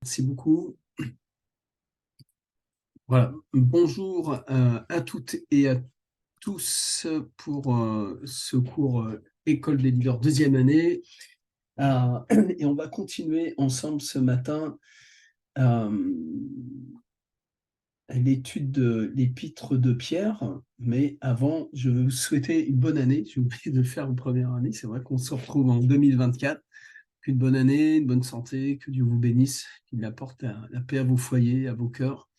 Merci beaucoup. Voilà. Bonjour à toutes et à tous pour ce cours École des leaders deuxième année. Et on va continuer ensemble ce matin l'étude de l'épître de Pierre. Mais avant, je veux vous souhaiter une bonne année. J'ai oublié de le faire en première année. C'est vrai qu'on se retrouve en 2024. Une bonne année, une bonne santé, que Dieu vous bénisse, qu'il apporte la paix à vos foyers, à vos cœurs,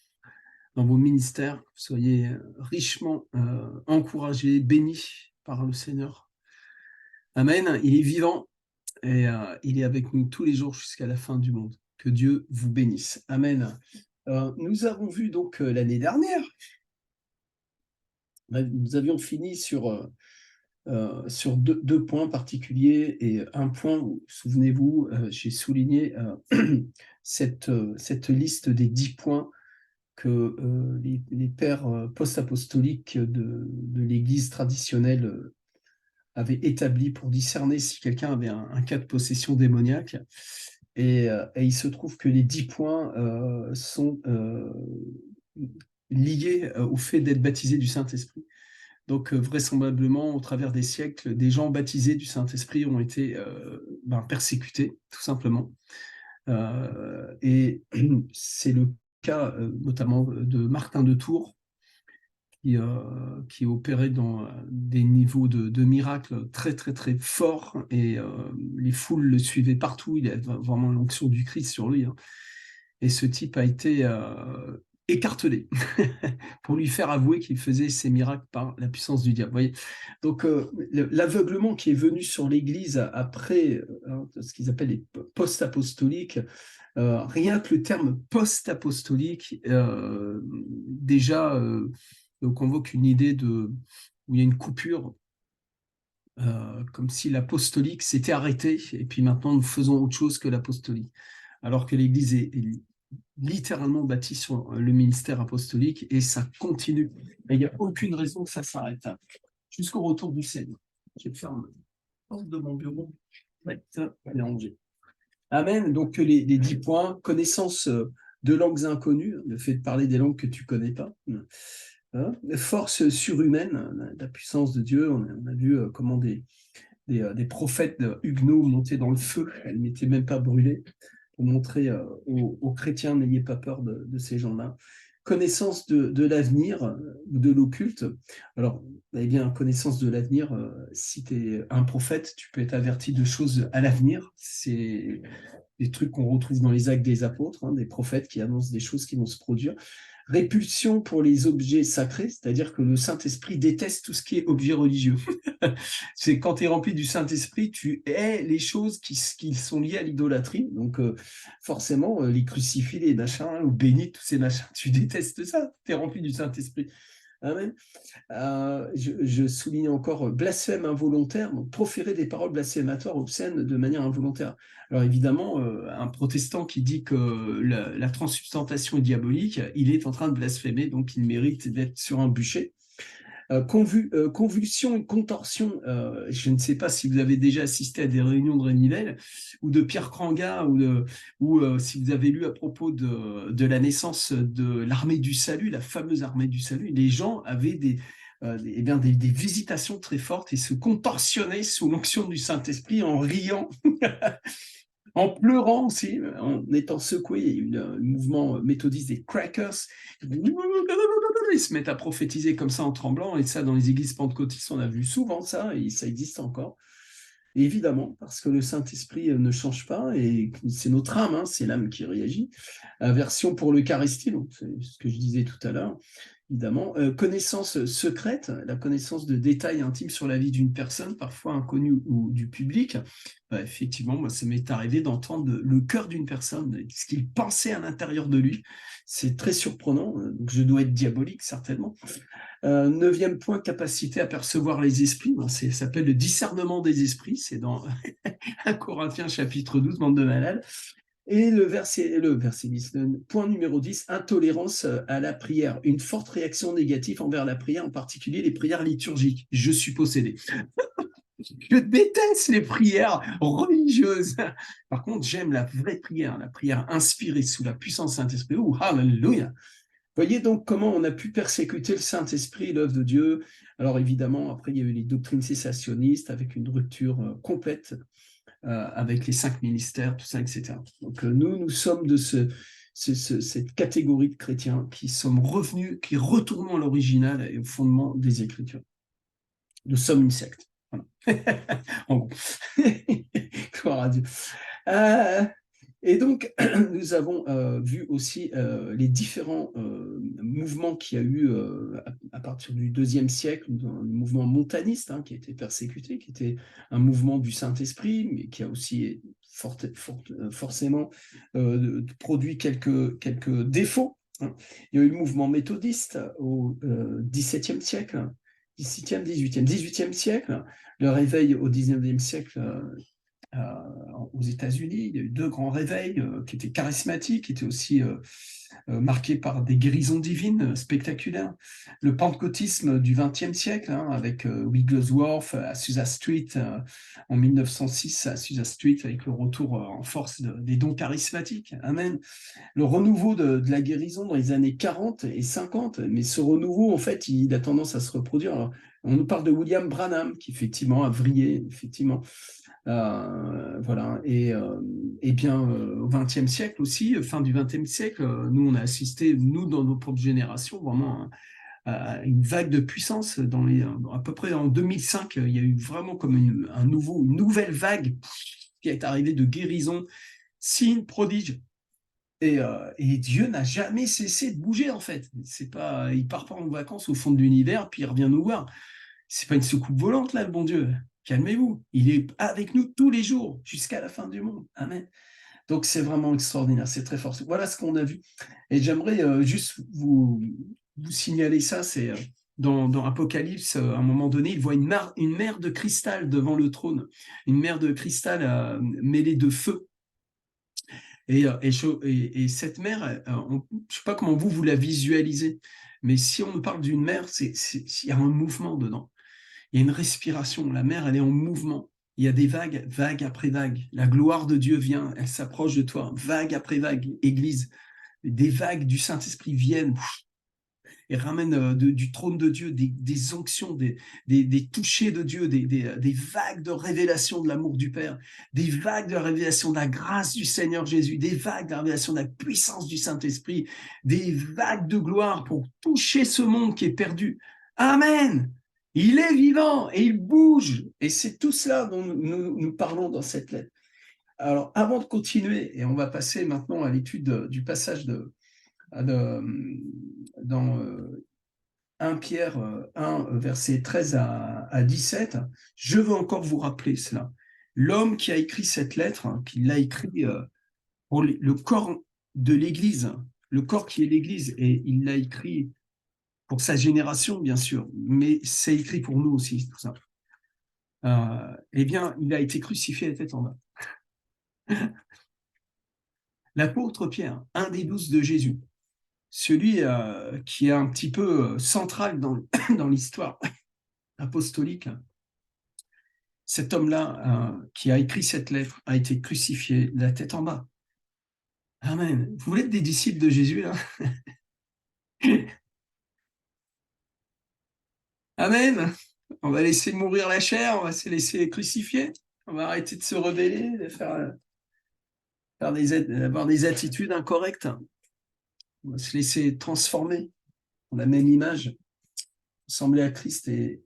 dans vos ministères. Soyez richement encouragés, bénis par le Seigneur. Amen. Il est vivant et il est avec nous tous les jours jusqu'à la fin du monde. Que Dieu vous bénisse. Amen. Nous avons vu donc l'année dernière, nous avions fini sur deux points particuliers et un point où, souvenez-vous, j'ai souligné cette liste des 10 points que les pères post-apostoliques de l'Église traditionnelle avaient établi pour discerner si quelqu'un avait un cas de possession démoniaque. Et il se trouve que les 10 points sont liés au fait d'être baptisé du Saint-Esprit. Donc vraisemblablement, au travers des siècles, des gens baptisés du Saint-Esprit ont été persécutés, tout simplement. Et c'est le cas notamment de Martin de Tours, qui opérait dans des niveaux de miracles très très très forts, et les foules le suivaient partout. Il y avait vraiment l'onction du Christ sur lui, hein. Et ce type a été écartelé pour lui faire avouer qu'il faisait ces miracles par la puissance du diable. Voyez. Donc l'aveuglement qui est venu sur l'Église après ce qu'ils appellent les post-apostoliques, rien que le terme post-apostolique déjà convoque une idée où il y a une coupure, comme si l'apostolique s'était arrêté et puis maintenant nous faisons autre chose que l'apostolique, alors que l'Église est littéralement bâtie sur le ministère apostolique et ça continue. Et il n'y a aucune raison que ça s'arrête jusqu'au retour du Seigneur. Je vais fermer la porte de mon bureau. Ouais, ça va les ranger. Amen. Donc les 10 points: connaissance de langues inconnues, le fait de parler des langues que tu ne connais pas. Hein. Force surhumaine, la puissance de Dieu. On a vu comment des prophètes huguenots montaient dans le feu, elles n'étaient même pas brûlées, pour montrer aux chrétiens: n'ayez pas peur de ces gens-là. Connaissance de l'avenir ou de l'occulte. Alors, eh bien, connaissance de l'avenir, si tu es un prophète, tu peux être averti de choses à l'avenir. C'est des trucs qu'on retrouve dans les actes des apôtres, hein, des prophètes qui annoncent des choses qui vont se produire. Répulsion pour les objets sacrés, c'est-à-dire que le Saint-Esprit déteste tout ce qui est objet religieux. C'est quand tu es rempli du Saint-Esprit, tu hais les choses qui sont liées à l'idolâtrie. Donc forcément, les crucifix, les machins, ou bénis, tous ces machins, tu détestes ça, tu es rempli du Saint-Esprit. Amen. Je souligne encore blasphème involontaire, donc proférer des paroles blasphématoires obscènes de manière involontaire. Alors évidemment, un protestant qui dit que la transsubstantiation est diabolique, il est en train de blasphémer, donc il mérite d'être sur un bûcher. Convulsion et contorsion. Je ne sais pas si vous avez déjà assisté à des réunions de Rénivelle ou de Pierre Cranga, ou si vous avez lu à propos de la naissance de l'armée du salut, la fameuse armée du salut. Les gens avaient des visitations très fortes et se contorsionnaient sous l'onction du Saint-Esprit en riant, en pleurant aussi, en étant secoués. Il y a eu un mouvement méthodiste des crackers. Ils se mettent à prophétiser comme ça en tremblant, et ça, dans les églises pentecôtistes, on a vu souvent ça, et ça existe encore. Et évidemment, parce que le Saint-Esprit ne change pas, et c'est notre âme, hein, c'est l'âme qui réagit. Aversion pour l'Eucharistie, donc c'est ce que je disais tout à l'heure, évidemment. Connaissance secrète, la connaissance de détails intimes sur la vie d'une personne, parfois inconnue ou du public. Effectivement, moi, ça m'est arrivé d'entendre le cœur d'une personne, ce qu'il pensait à l'intérieur de lui. C'est très surprenant, donc je dois être diabolique, certainement. Neuvième point, capacité à percevoir les esprits. Ça s'appelle le discernement des esprits. C'est dans 1 Corinthiens chapitre 12, bande de malades. Et le verset 10, le point numéro 10, intolérance à la prière. Une forte réaction négative envers la prière, en particulier les prières liturgiques. Je suis possédé. Je déteste les prières religieuses. Par contre, j'aime la vraie prière, la prière inspirée sous la puissance du Saint-Esprit. Oh, hallelujah! Voyez donc comment on a pu persécuter le Saint-Esprit, l'œuvre de Dieu. Alors évidemment, après, il y a eu les doctrines cessationnistes avec une rupture complète avec les 5 ministères, tout ça, etc. Donc nous sommes de cette catégorie de chrétiens qui sommes revenus, qui retournons à l'original et au fondement des Écritures. Nous sommes une secte. Voilà. En gros. Gloire à Dieu. Et donc, nous avons vu aussi les différents mouvements qu'il y a eu à partir du IIe siècle, le mouvement montaniste qui a été persécuté, qui était un mouvement du Saint-Esprit, mais qui a aussi forcément produit quelques défauts. Il y a eu le mouvement méthodiste au XVIIe siècle, XVIIIe siècle, le réveil au XIXe siècle aux États-Unis. Il y a eu 2 grands réveils qui étaient charismatiques, qui étaient aussi marqués par des guérisons divines spectaculaires. Le pentecôtisme du XXe siècle, avec Wigglesworth à Azusa Street en 1906, à Azusa Street, avec le retour en force des dons charismatiques. Amen. Le renouveau de la guérison dans les années 40 et 50, mais ce renouveau, en fait, il a tendance à se reproduire. Alors, on nous parle de William Branham, qui effectivement a vrillé, effectivement. Voilà. Et bien, au XXe siècle aussi, fin du XXe siècle, nous, on a assisté, nous, dans nos propres générations, vraiment à une vague de puissance. À peu près en 2005, il y a eu vraiment comme une nouvelle vague qui est arrivée de guérison, signes, prodiges. Et Dieu n'a jamais cessé de bouger, en fait. C'est pas, il part pas en vacances au fond de l'univers, puis il revient nous voir. C'est pas une soucoupe volante, là, le bon Dieu. Calmez-vous. Il est avec nous tous les jours, jusqu'à la fin du monde. Amen. Donc, c'est vraiment extraordinaire. C'est très fort. Voilà ce qu'on a vu. Et j'aimerais juste vous signaler ça. C'est dans Apocalypse, à un moment donné, il voit une mer de cristal devant le trône. Une mer de cristal mêlée de feu. Et cette mer, je ne sais pas comment vous la visualisez, mais si on nous parle d'une mer, il y a un mouvement dedans. Il y a une respiration. La mer, elle est en mouvement. Il y a des vagues, vague après vague. La gloire de Dieu vient, elle s'approche de toi, vague après vague. Église, des vagues du Saint-Esprit viennent et ramènent du trône de Dieu des onctions, des touchés de Dieu, des vagues de révélation de l'amour du Père, des vagues de révélation de la grâce du Seigneur Jésus, des vagues de révélation de la puissance du Saint-Esprit, des vagues de gloire pour toucher ce monde qui est perdu. Amen. Il est vivant et il bouge. Et c'est tout cela dont nous parlons dans cette lettre. Alors, avant de continuer, et on va passer maintenant à l'étude du passage dans 1 Pierre 1, versets 13 à 17, je veux encore vous rappeler cela. L'homme qui a écrit cette lettre, qui l'a écrit pour le corps de l'Église, le corps qui est l'Église, et il l'a écrit pour sa génération, bien sûr, mais c'est écrit pour nous aussi, tout ça. Eh bien, il a été crucifié la tête en bas. L'apôtre Pierre, un des 12 de Jésus, celui qui est un petit peu central dans l'histoire apostolique, cet homme-là qui a écrit cette lettre a été crucifié la tête en bas. Amen. Vous voulez être des disciples de Jésus, là? Amen. On va laisser mourir la chair, on va se laisser crucifier, on va arrêter de se rebeller, de avoir des attitudes incorrectes. On va se laisser transformer dans la même image. Ressembler à Christ est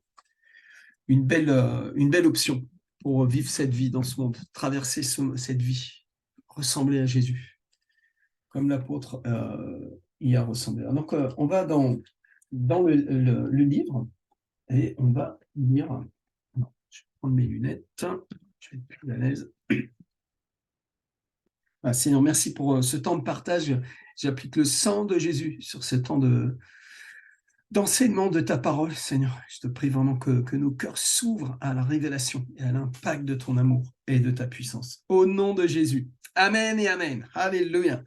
une belle option pour vivre cette vie dans ce monde, traverser cette vie, ressembler à Jésus, comme l'apôtre y a ressemblé. Donc, on va dans le livre et on va lire. Non, je vais prendre mes lunettes, je vais être plus à l'aise. Ah, Seigneur, merci pour ce temps de partage. J'applique le sang de Jésus sur ce temps d'enseignement de ta parole, Seigneur. Je te prie vraiment que nos cœurs s'ouvrent à la révélation et à l'impact de ton amour et de ta puissance. Au nom de Jésus. Amen et amen. Alléluia.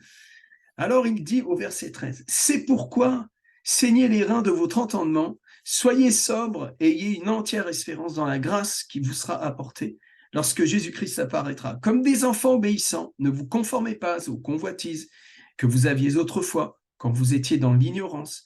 Alors il dit au verset 13, « C'est pourquoi saignez les reins de votre entendement, Soyez sobres et ayez une entière espérance dans la grâce qui vous sera apportée lorsque Jésus-Christ apparaîtra. Comme des enfants obéissants, ne vous conformez pas aux convoitises que vous aviez autrefois quand vous étiez dans l'ignorance.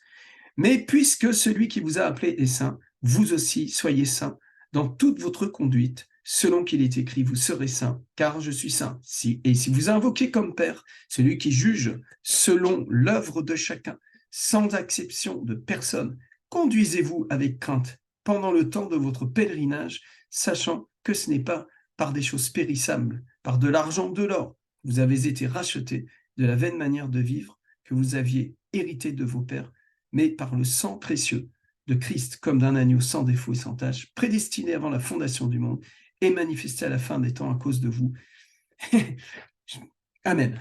Mais puisque celui qui vous a appelé est saint, vous aussi soyez saints dans toute votre conduite, selon qu'il est écrit, vous serez saints, car je suis saint. Et si vous invoquez comme Père celui qui juge selon l'œuvre de chacun, sans exception de personne, conduisez-vous avec crainte pendant le temps de votre pèlerinage, sachant que ce n'est pas par des choses périssables, par de l'argent ou de l'or. Vous avez été rachetés de la vaine manière de vivre que vous aviez hérité de vos pères, mais par le sang précieux de Christ, comme d'un agneau sans défaut et sans tache, prédestiné avant la fondation du monde et manifesté à la fin des temps à cause de vous. Amen.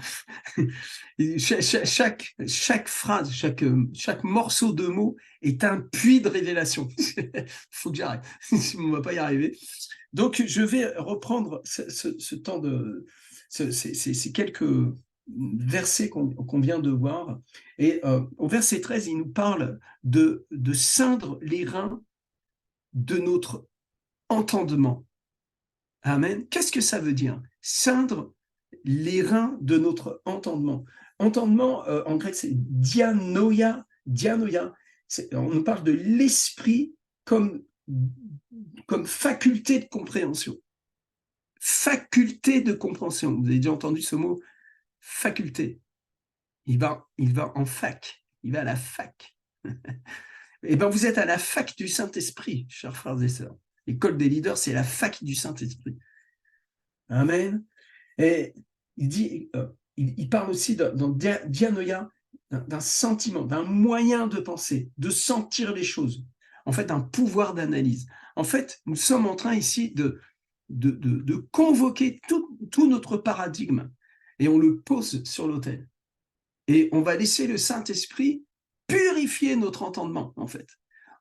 Chaque phrase, chaque morceau de mots est un puits de révélation. Il faut que j'arrête, on ne va pas y arriver. Donc, je vais reprendre ce temps de... ces quelques versets qu'on vient de voir. Et au verset 13, il nous parle de ceindre les reins de notre entendement. Amen. Qu'est-ce que ça veut dire? Ceindre les reins de notre entendement. Entendement, en grec, c'est dianoia. Dianoia, on nous parle de l'esprit comme faculté de compréhension. Faculté de compréhension. Vous avez déjà entendu ce mot? Faculté. Il va en fac. Il va à la fac. Eh bien, vous êtes à la fac du Saint-Esprit, chers frères et sœurs. L'école des leaders, c'est la fac du Saint-Esprit. Amen. Et il parle aussi dans dianoia, d'un sentiment, d'un moyen de penser, de sentir les choses. En fait, un pouvoir d'analyse. En fait, nous sommes en train ici de convoquer tout notre paradigme et on le pose sur l'autel. Et on va laisser le Saint-Esprit purifier notre entendement, en fait.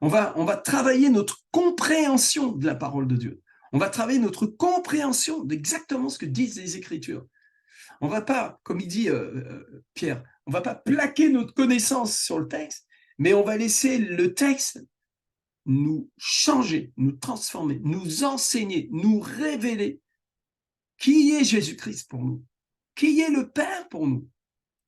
On va travailler notre compréhension de la parole de Dieu. On va travailler notre compréhension d'exactement ce que disent les Écritures. On ne va pas, comme il dit Pierre, on ne va pas plaquer notre connaissance sur le texte, mais on va laisser le texte nous changer, nous transformer, nous enseigner, nous révéler qui est Jésus-Christ pour nous, qui est le Père pour nous,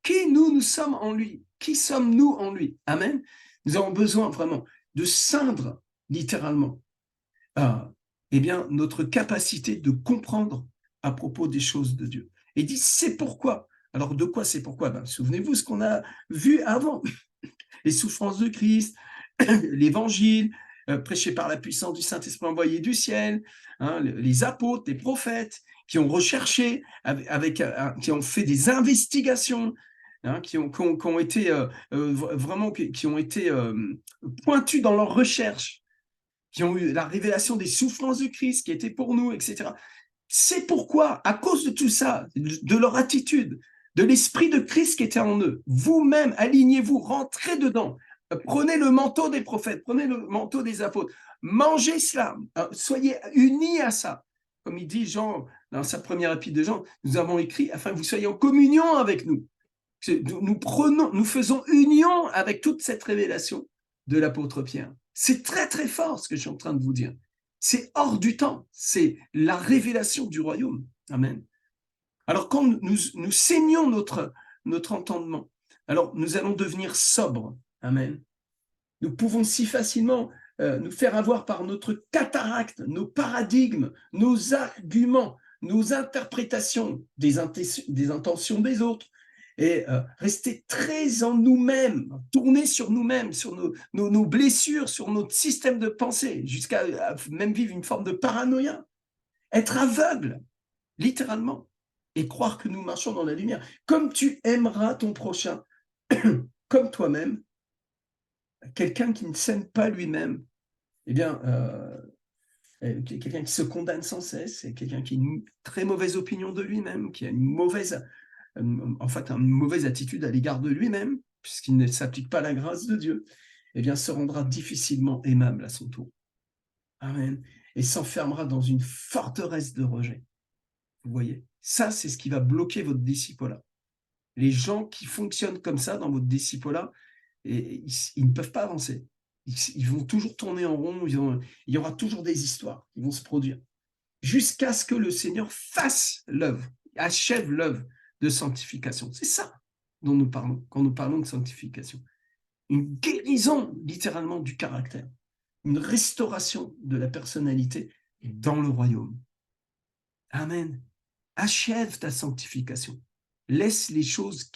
qui nous sommes en lui, qui sommes-nous en lui. Amen. Nous avons besoin vraiment de ceindre littéralement notre capacité de comprendre à propos des choses de Dieu. Et il dit, c'est pourquoi. Alors, de quoi c'est pourquoi? Souvenez-vous ce qu'on a vu avant. Les souffrances de Christ, l'évangile, prêché par la puissance du Saint-Esprit envoyé du ciel, les apôtres, les prophètes, qui ont recherché, qui ont fait des investigations, qui ont été vraiment, qui ont été pointus dans leurs recherches, qui ont eu la révélation des souffrances de Christ qui étaient pour nous, etc. C'est pourquoi, à cause de tout ça, de leur attitude, de l'esprit de Christ qui était en eux, vous-même, alignez-vous, rentrez dedans, prenez le manteau des prophètes, prenez le manteau des apôtres, mangez cela, soyez unis à ça. Comme il dit Jean, dans sa première épître de Jean, nous avons écrit afin que vous soyez en communion avec nous. Nous faisons union avec toute cette révélation de l'apôtre Pierre. C'est très très fort ce que je suis en train de vous dire. C'est hors du temps, c'est la révélation du royaume. Amen. Alors quand nous saignons notre entendement, alors nous allons devenir sobres. Amen. Nous pouvons si facilement nous faire avoir par notre cataracte, nos paradigmes, nos arguments, nos interprétations des intentions des autres, et rester très en nous-mêmes, tourner sur nous-mêmes, sur nos blessures, sur notre système de pensée, jusqu'à même vivre une forme de paranoïa, être aveugle, littéralement, et croire que nous marchons dans la lumière. Comme tu aimeras ton prochain, comme toi-même, quelqu'un qui ne s'aime pas lui-même, eh bien, quelqu'un qui se condamne sans cesse, c'est quelqu'un qui a une très mauvaise opinion de lui-même, qui a une mauvaise attitude à l'égard de lui-même, puisqu'il ne s'applique pas à la grâce de Dieu, eh bien, se rendra difficilement aimable à son tour. Amen. Et s'enfermera dans une forteresse de rejet. Vous voyez, ça, c'est ce qui va bloquer votre disciple-là. Les gens qui fonctionnent comme ça dans votre disciple-là, ils ne peuvent pas avancer. ils vont toujours tourner en rond, il y aura toujours des histoires qui vont se produire, jusqu'à ce que le Seigneur fasse l'œuvre, achève l'œuvre de sanctification. C'est ça dont nous parlons quand nous parlons de sanctification. Une guérison, littéralement, du caractère, une restauration de la personnalité dans le royaume. Amen. Achève ta sanctification. Laisse les choses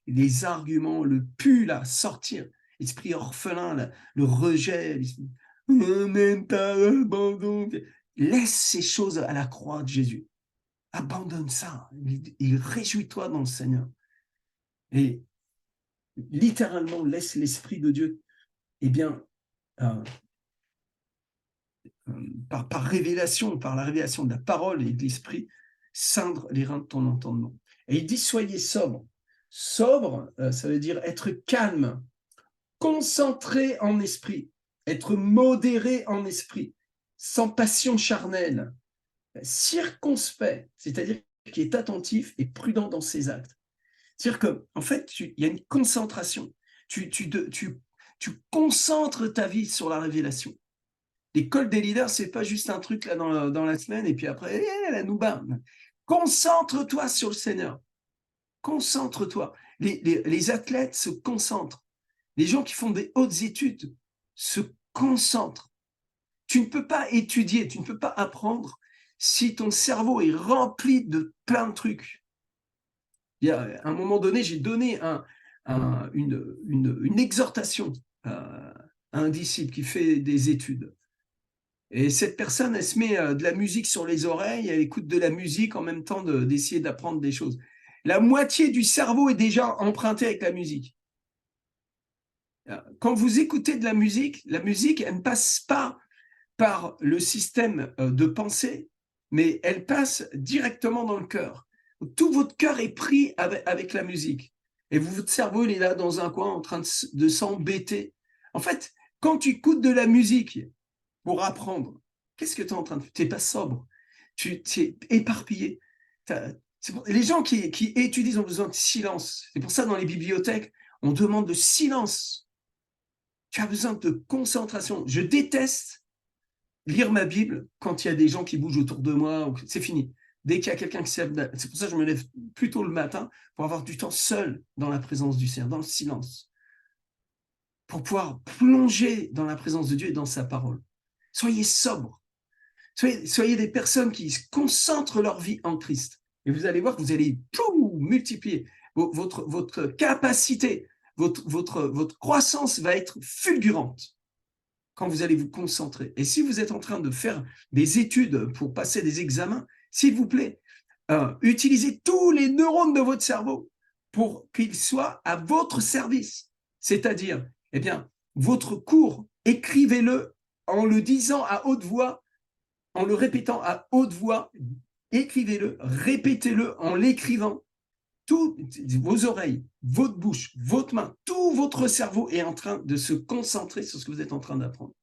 les arguments, le pu là, sortir. L'esprit orphelin, là, le rejet, n'aime pas, abandon. Laisse ces choses à la croix de Jésus. Abandonne ça. Et réjouis-toi dans le Seigneur. Et littéralement, laisse l'Esprit de Dieu, eh bien, par révélation, par la révélation de la parole et de l'Esprit, ceindre les reins de ton entendement. Et il dit, soyez sobre. Sobre, ça veut dire être calme, concentré en esprit, être modéré en esprit, sans passion charnelle, circonspect, c'est-à-dire qui est attentif et prudent dans ses actes. C'est-à-dire qu'en fait, il y a une concentration. Tu concentres ta vie sur la révélation. L'école des leaders, c'est pas juste un truc là dans la semaine et puis après, la nouba. Concentre-toi sur le Seigneur. Concentre-toi. Les athlètes se concentrent. Les gens qui font des hautes études se concentrent. Tu ne peux pas étudier, tu ne peux pas apprendre si ton cerveau est rempli de plein de trucs. Il y a, à un moment donné, j'ai donné une exhortation à un disciple qui fait des études. Et cette personne, elle se met de la musique sur les oreilles, elle écoute de la musique en même temps d'essayer d'apprendre des choses. La moitié du cerveau est déjà emprunté avec la musique. Quand vous écoutez de la musique, elle ne passe pas par le système de pensée, mais elle passe directement dans le cœur. Tout votre cœur est pris avec la musique. Et votre cerveau, il est là dans un coin en train de s'embêter. En fait, quand tu écoutes de la musique pour apprendre, qu'est-ce que tu es en train de faire? Tu n'es pas sobre. Tu es éparpillé. Les gens qui étudient ont besoin de silence. C'est pour ça, dans les bibliothèques, on demande de silence. Tu as besoin de concentration. Je déteste lire ma Bible quand il y a des gens qui bougent autour de moi. C'est fini. Dès qu'il y a quelqu'un qui s'élève, c'est pour ça que je me lève plus tôt le matin pour avoir du temps seul dans la présence du Seigneur, dans le silence, pour pouvoir plonger dans la présence de Dieu et dans sa parole. Soyez sobres. Soyez des personnes qui concentrent leur vie en Christ. Et vous allez voir que vous allez multiplier votre capacité, votre croissance va être fulgurante quand vous allez vous concentrer. Et si vous êtes en train de faire des études pour passer des examens, s'il vous plaît, utilisez tous les neurones de votre cerveau pour qu'ils soient à votre service. C'est-à-dire, eh bien, votre cours, écrivez-le en le disant à haute voix, en le répétant à haute voix, écrivez-le, répétez-le en l'écrivant. Tout, vos oreilles, votre bouche, votre main, tout votre cerveau est en train de se concentrer sur ce que vous êtes en train d'apprendre.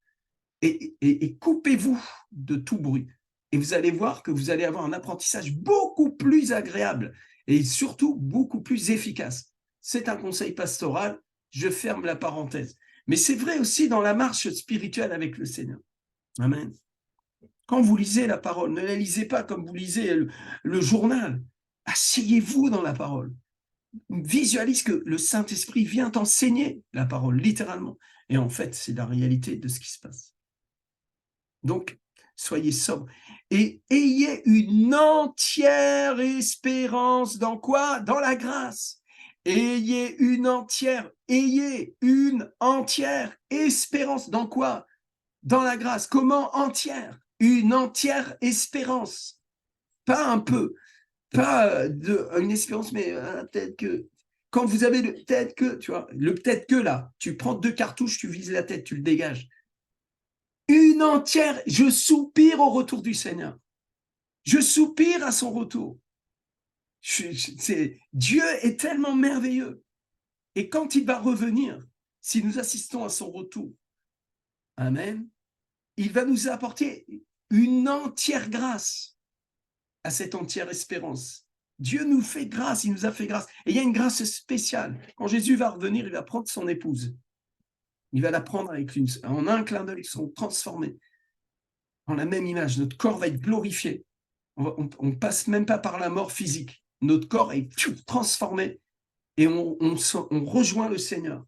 Et coupez-vous de tout bruit. Et vous allez voir que vous allez avoir un apprentissage beaucoup plus agréable et surtout beaucoup plus efficace. C'est un conseil pastoral, je ferme la parenthèse. Mais c'est vrai aussi dans la marche spirituelle avec le Seigneur. Amen. Quand vous lisez la parole, ne la lisez pas comme vous lisez le journal. Asseyez-vous dans la parole. Visualise que le Saint-Esprit vient enseigner la parole, littéralement. Et en fait, c'est la réalité de ce qui se passe. Donc, soyez sobres. Et ayez une entière espérance dans quoi? Dans la grâce. Ayez une entière espérance dans quoi? Dans la grâce. Comment entière? Une entière espérance. Pas un peu. Pas une espérance, mais peut-être que. Quand vous avez le peut-être que, tu vois, le peut-être que là, tu prends 2 cartouches, tu vises la tête, tu le dégages. Une entière, je soupire au retour du Seigneur. Je soupire à son retour. Dieu est tellement merveilleux. Et quand il va revenir, si nous assistons à son retour, amen, il va nous apporter une entière grâce à cette entière espérance. Dieu nous fait grâce, il nous a fait grâce. Et il y a une grâce spéciale. Quand Jésus va revenir, il va prendre son épouse. Il va la prendre en un clin d'œil, ils seront transformés en la même image. Notre corps va être glorifié. On ne passe même pas par la mort physique. Notre corps est transformé et on rejoint le Seigneur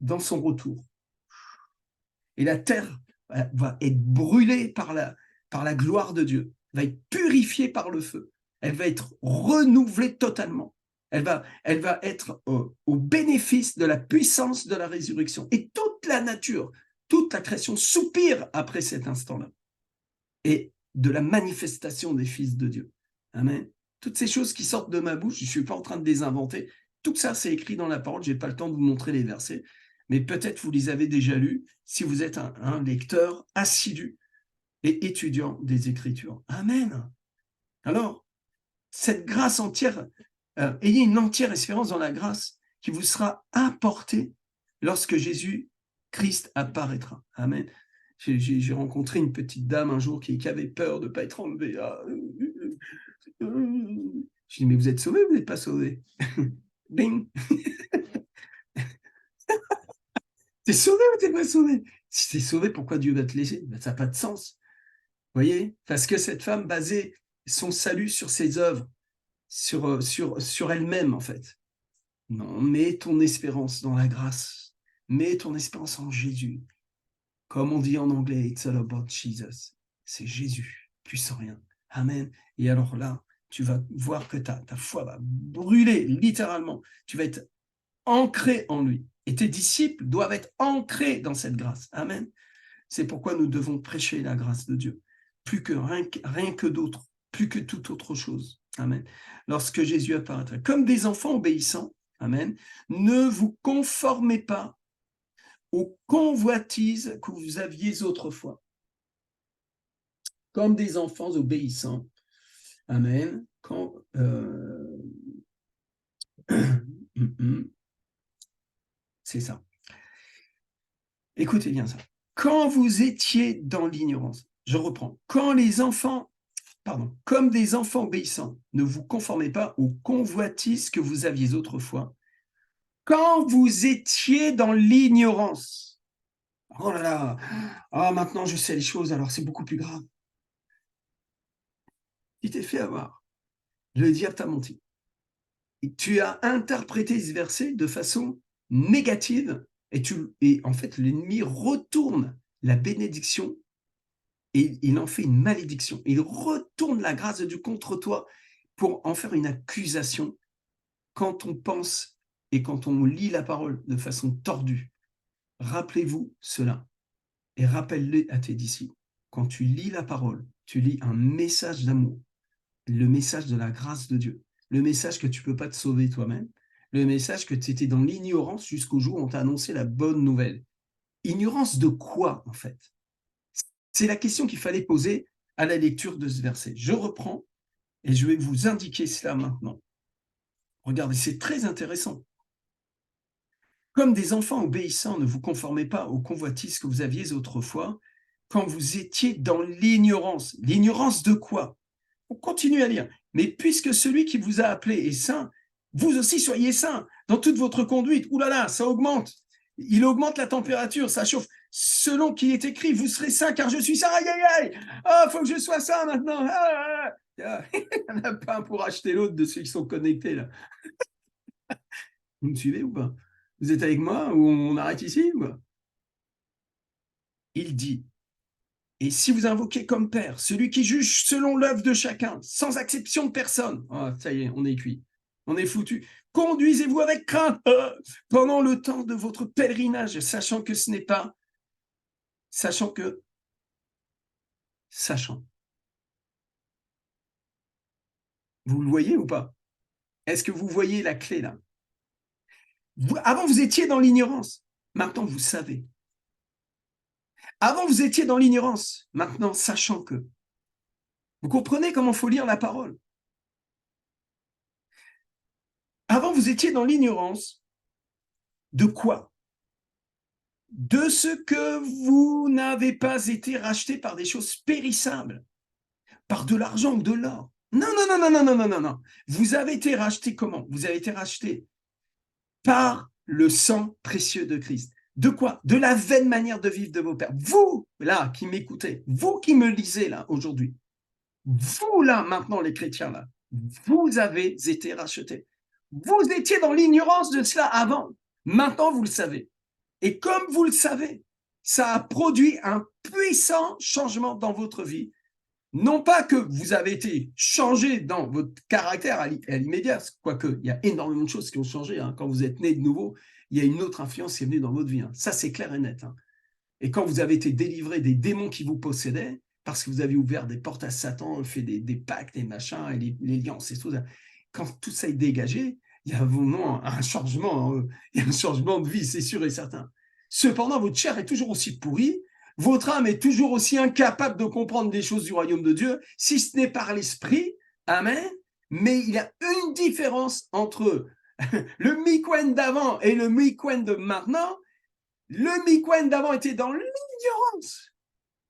dans son retour. Et la terre va être brûlée par la gloire de Dieu, va être purifiée par le feu, elle va être renouvelée totalement. Elle va être au bénéfice de la puissance de la résurrection. Et toute la nature, toute la création soupire après cet instant-là. Et de la manifestation des fils de Dieu. Amen. Toutes ces choses qui sortent de ma bouche, je ne suis pas en train de les inventer. Tout ça, c'est écrit dans la parole. Je n'ai pas le temps de vous montrer les versets, mais peut-être vous les avez déjà lus si vous êtes un lecteur assidu et étudiant des Écritures. Amen. Alors, cette grâce entière, ayez une entière espérance dans la grâce qui vous sera apportée lorsque Jésus-Christ apparaîtra. Amen. J'ai rencontré une petite dame un jour qui avait peur de ne pas être enlevée. Je dis, mais vous êtes sauvé ou vous n'êtes pas sauvé? Bing. T'es sauvé ou t'es pas sauvé? Si t'es sauvé, pourquoi Dieu va te laisser? Ben, ça n'a pas de sens. Vous voyez? Parce que cette femme basait son salut sur ses œuvres, sur elle-même, en fait. Non, mets ton espérance dans la grâce. Mets ton espérance en Jésus. Comme on dit en anglais, it's all about Jesus. C'est Jésus, plus sans rien. Amen. Et alors là, tu vas voir que ta foi va brûler, littéralement. Tu vas être ancré en lui. Et tes disciples doivent être ancrés dans cette grâce. Amen. C'est pourquoi nous devons prêcher la grâce de Dieu. Plus que rien que d'autres, plus que toute autre chose. Amen. Lorsque Jésus apparaîtra, comme des enfants obéissants, amen, ne vous conformez pas aux convoitises que vous aviez autrefois. Comme des enfants obéissants. Amen. C'est ça. Écoutez bien ça. Quand vous étiez dans l'ignorance, je reprends, comme des enfants obéissants, ne vous conformez pas aux convoitises que vous aviez autrefois, quand vous étiez dans l'ignorance. Oh là là, maintenant je sais les choses, alors c'est beaucoup plus grave. Tu t'es fait avoir. Le diable t'a menti. Et tu as interprété ce verset de façon négative et en fait l'ennemi retourne la bénédiction et il en fait une malédiction. Il retourne la grâce de Dieu contre toi pour en faire une accusation quand on pense et quand on lit la parole de façon tordue. Rappelez-vous cela et rappelle-le à tes disciples. Quand tu lis la parole, tu lis un message d'amour, le message de la grâce de Dieu, le message que tu ne peux pas te sauver toi-même, le message que tu étais dans l'ignorance jusqu'au jour où on t'a annoncé la bonne nouvelle. Ignorance de quoi, en fait? C'est la question qu'il fallait poser à la lecture de ce verset. Je reprends et je vais vous indiquer cela maintenant. Regardez, c'est très intéressant. Comme des enfants obéissants, ne vous conformez pas aux convoitises que vous aviez autrefois, quand vous étiez dans l'ignorance. L'ignorance de quoi? On continue à lire. Mais puisque celui qui vous a appelé est saint, vous aussi soyez saints dans toute votre conduite. Ouh là là, ça augmente. Il augmente la température, ça chauffe. Selon qu'il est écrit, vous serez saints car je suis saint. Aïe, aïe, aïe. Ah, faut que je sois saint maintenant. Il n'y en a pas un pour acheter l'autre de ceux qui sont connectés là. Vous me suivez ou pas? Vous êtes avec moi ou on arrête ici ou pas? Il dit, et si vous invoquez comme Père, celui qui juge selon l'œuvre de chacun, sans exception de personne, ça y est, on est cuit, on est foutu. Conduisez-vous avec crainte pendant le temps de votre pèlerinage, sachant. Vous le voyez ou pas? Est-ce que vous voyez la clé là? Avant, vous étiez dans l'ignorance. Maintenant, vous savez. Avant, vous étiez dans l'ignorance. Maintenant, sachant que. Vous comprenez comment il faut lire la parole? Avant, vous étiez dans l'ignorance. De quoi? De ce que vous n'avez pas été racheté par des choses périssables, par de l'argent ou de l'or. Non, non, non, non, non, non, non, non, non. Vous avez été racheté comment? Vous avez été racheté par le sang précieux de Christ. De quoi? De la vaine manière de vivre de vos pères. Vous, là, qui m'écoutez, vous qui me lisez, là, aujourd'hui, vous, là, maintenant, les chrétiens, là, vous avez été rachetés. Vous étiez dans l'ignorance de cela avant. Maintenant, vous le savez. Et comme vous le savez, ça a produit un puissant changement dans votre vie. Non pas que vous avez été changé dans votre caractère à l'immédiat, quoique il y a énormément de choses qui ont changé. Hein. Quand vous êtes né de nouveau, il y a une autre influence qui est venue dans votre vie. Hein. Ça, c'est clair et net. Hein. Et quand vous avez été délivré des démons qui vous possédaient, parce que vous avez ouvert des portes à Satan, fait des pactes, des machins, et les liances, et tout ça, quand tout ça est dégagé, il y a vraiment un changement, il y a un changement de vie, c'est sûr et certain. Cependant, votre chair est toujours aussi pourrie, votre âme est toujours aussi incapable de comprendre les choses du royaume de Dieu, si ce n'est par l'esprit, amen, mais il y a une différence entre le Miquen d'avant et le Miquen de maintenant. Le Miquen d'avant était dans l'ignorance,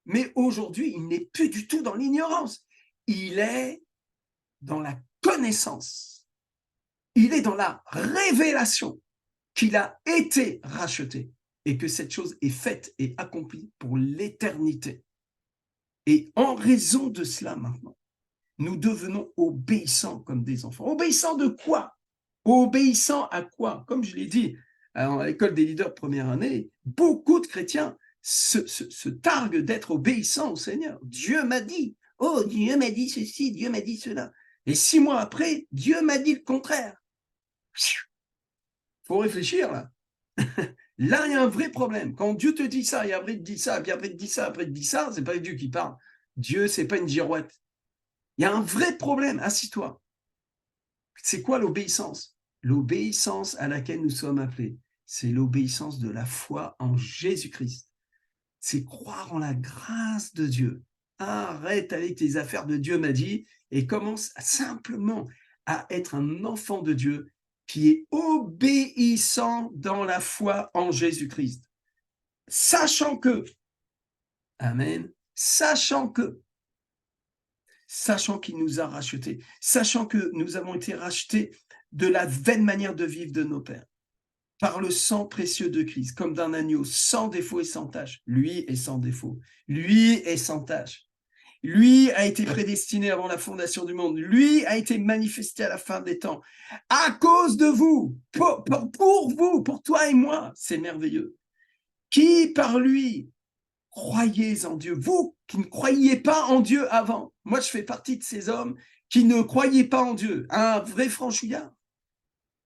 mais aujourd'hui, il n'est plus du tout dans l'ignorance. Il est dans la connaissance. Il est dans la révélation qu'il a été racheté et que cette chose est faite et accomplie pour l'éternité. Et en raison de cela maintenant, nous devenons obéissants comme des enfants. Obéissants de quoi? Obéissants à quoi? Comme je l'ai dit, à l'école des leaders première année, beaucoup de chrétiens se targuent d'être obéissants au Seigneur. Dieu m'a dit, oh, Dieu m'a dit ceci, Dieu m'a dit cela. Et 6 mois après, Dieu m'a dit le contraire. Il faut réfléchir là. Là, il y a un vrai problème. Quand Dieu te dit ça, et après il te dit ça, puis après il te dit ça, après il te dit ça, c'est pas Dieu qui parle. Dieu, c'est pas une girouette. Il y a un vrai problème, assis-toi. C'est quoi l'obéissance? L'obéissance à laquelle nous sommes appelés, c'est l'obéissance de la foi en Jésus-Christ. C'est croire en la grâce de Dieu. Arrête avec tes affaires de Dieu m'a dit et commence simplement à être un enfant de Dieu qui est obéissant dans la foi en Jésus-Christ. Sachant que, amen, sachant qu'il nous a rachetés, sachant que nous avons été rachetés de la vaine manière de vivre de nos pères, par le sang précieux de Christ, comme d'un agneau, sans défaut et sans tache. Lui est sans défaut, lui est sans tache. Lui a été prédestiné avant la fondation du monde. Lui a été manifesté à la fin des temps. À cause de vous, pour vous, pour toi et moi, c'est merveilleux. Qui par lui croyez en Dieu, vous qui ne croyiez pas en Dieu avant. Moi, je fais partie de ces hommes qui ne croyaient pas en Dieu, un vrai franchouillard.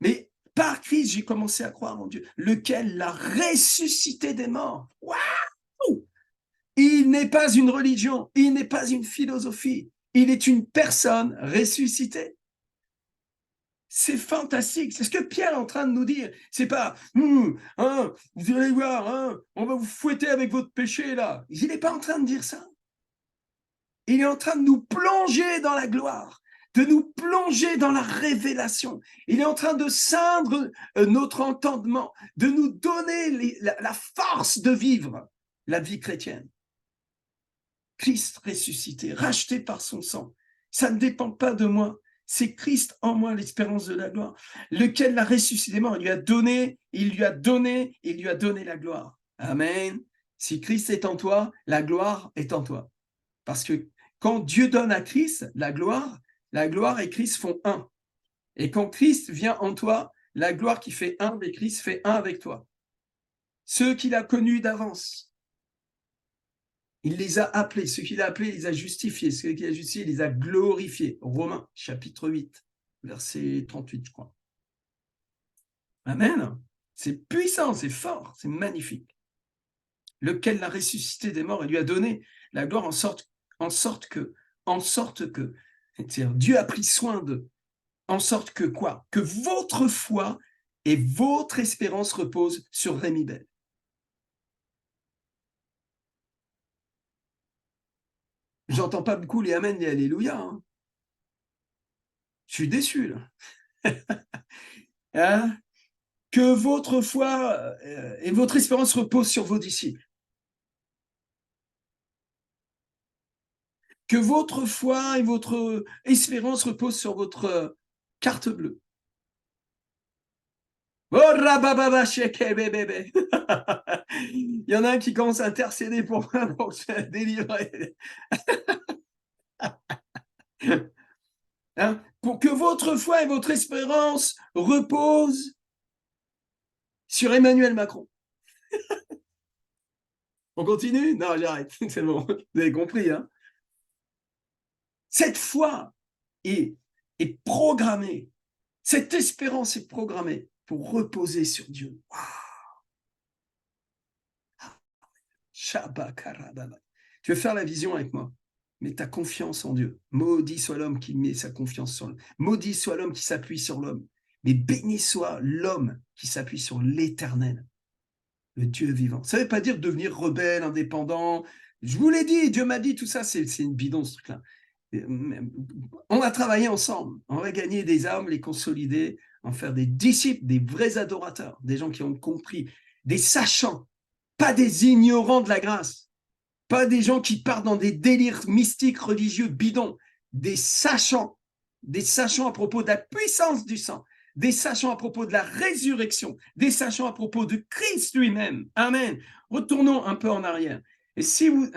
Mais par Christ, j'ai commencé à croire en Dieu, lequel l'a ressuscité des morts. Waouh! Il n'est pas une religion, il n'est pas une philosophie, il est une personne ressuscitée. C'est fantastique. C'est ce que Pierre est en train de nous dire. C'est pas, vous allez voir, on va vous fouetter avec votre péché là. Il n'est pas en train de dire ça. Il est en train de nous plonger dans la gloire, de nous plonger dans la révélation. Il est en train de ceindre notre entendement, de nous donner la force de vivre la vie chrétienne. Christ ressuscité, racheté par son sang. Ça ne dépend pas de moi. C'est Christ en moi, l'espérance de la gloire, lequel l'a ressuscité mort. Il lui a donné la gloire. Amen. Si Christ est en toi, la gloire est en toi. Parce que quand Dieu donne à Christ la gloire et Christ font un. Et quand Christ vient en toi, la gloire qui fait un avec Christ fait un avec toi. Ceux qu'il a connus d'avance, il les a appelés. Ceux qu'il a appelés, il les a justifiés. Ceux qu'il a justifiés, il les a glorifiés. Romains, chapitre 8, verset 38, je crois. Amen. C'est puissant, c'est fort, c'est magnifique. Lequel l'a ressuscité des morts et lui a donné la gloire en sorte que Dieu a pris soin d'eux, en sorte que quoi? Que votre foi et votre espérance reposent sur Rémi Bell. J'entends pas beaucoup les amen et alléluia. Hein. Je suis déçu là. Hein? Que votre foi et votre espérance reposent sur vos disciples. Que votre foi et votre espérance reposent sur votre carte bleue. Oh, rabababa, sheke, bébé. Il y en a un qui commence à intercéder pour moi pour se délivrer. Hein? Pour que votre foi et votre espérance reposent sur Emmanuel Macron. On continue? Non, j'arrête. C'est bon. Vous avez compris, hein? Cette foi est programmée. Cette espérance est programmée pour reposer sur Dieu. Wow. Tu veux faire la vision avec moi? Mets ta confiance en Dieu. Maudit soit l'homme qui met sa confiance sur l'homme. Maudit soit l'homme qui s'appuie sur l'homme. Mais béni soit l'homme qui s'appuie sur l'Éternel, le Dieu vivant. Ça ne veut pas dire devenir rebelle, indépendant. Je vous l'ai dit, Dieu m'a dit, tout ça, c'est une bidon, ce truc-là. On a travaillé ensemble. On va gagner des âmes, les consolider, en faire des disciples, des vrais adorateurs, des gens qui ont compris, des sachants, pas des ignorants de la grâce, pas des gens qui partent dans des délires mystiques, religieux, bidons, des sachants à propos de la puissance du sang, des sachants à propos de la résurrection, des sachants à propos de Christ lui-même. Amen. Retournons un peu en arrière. Et si vous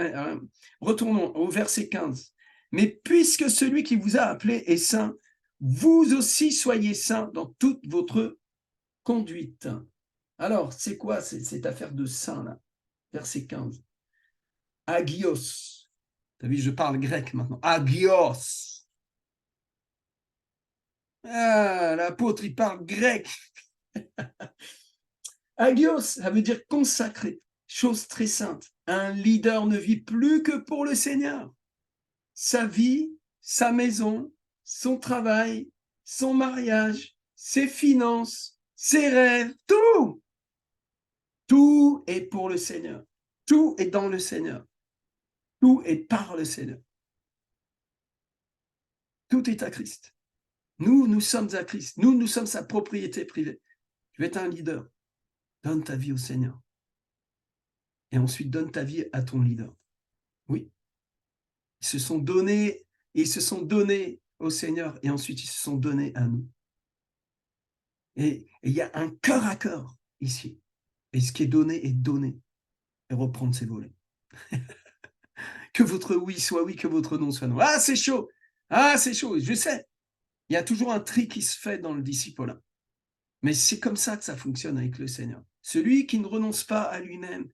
retournons au verset 15. Mais puisque celui qui vous a appelé est saint, vous aussi soyez saints dans toute votre conduite. Alors, c'est quoi cette affaire de saint là? Verset 15. Agios. Tu as vu, je parle grec maintenant. Agios. Ah, l'apôtre, il parle grec. Agios, ça veut dire consacré, chose très sainte. Un leader ne vit plus que pour le Seigneur. Sa vie, sa maison, son travail, son mariage, ses finances, ses rêves, tout. Tout est pour le Seigneur. Tout est dans le Seigneur. Tout est par le Seigneur. Tout est à Christ. Nous sommes à Christ. Nous sommes sa propriété privée. Tu veux être un leader. Donne ta vie au Seigneur. Et ensuite, donne ta vie à ton leader. Oui. Ils se sont donnés au Seigneur et ensuite ils se sont donnés à nous. Et il y a un cœur à cœur ici. Et ce qui est donné est donné. Et reprendre ses volets. Que votre oui soit oui, que votre non soit non. Ah, c'est chaud. Ah, c'est chaud. Je sais. Il y a toujours un tri qui se fait dans le disciple. Mais c'est comme ça que ça fonctionne avec le Seigneur. Celui qui ne renonce pas à lui-même,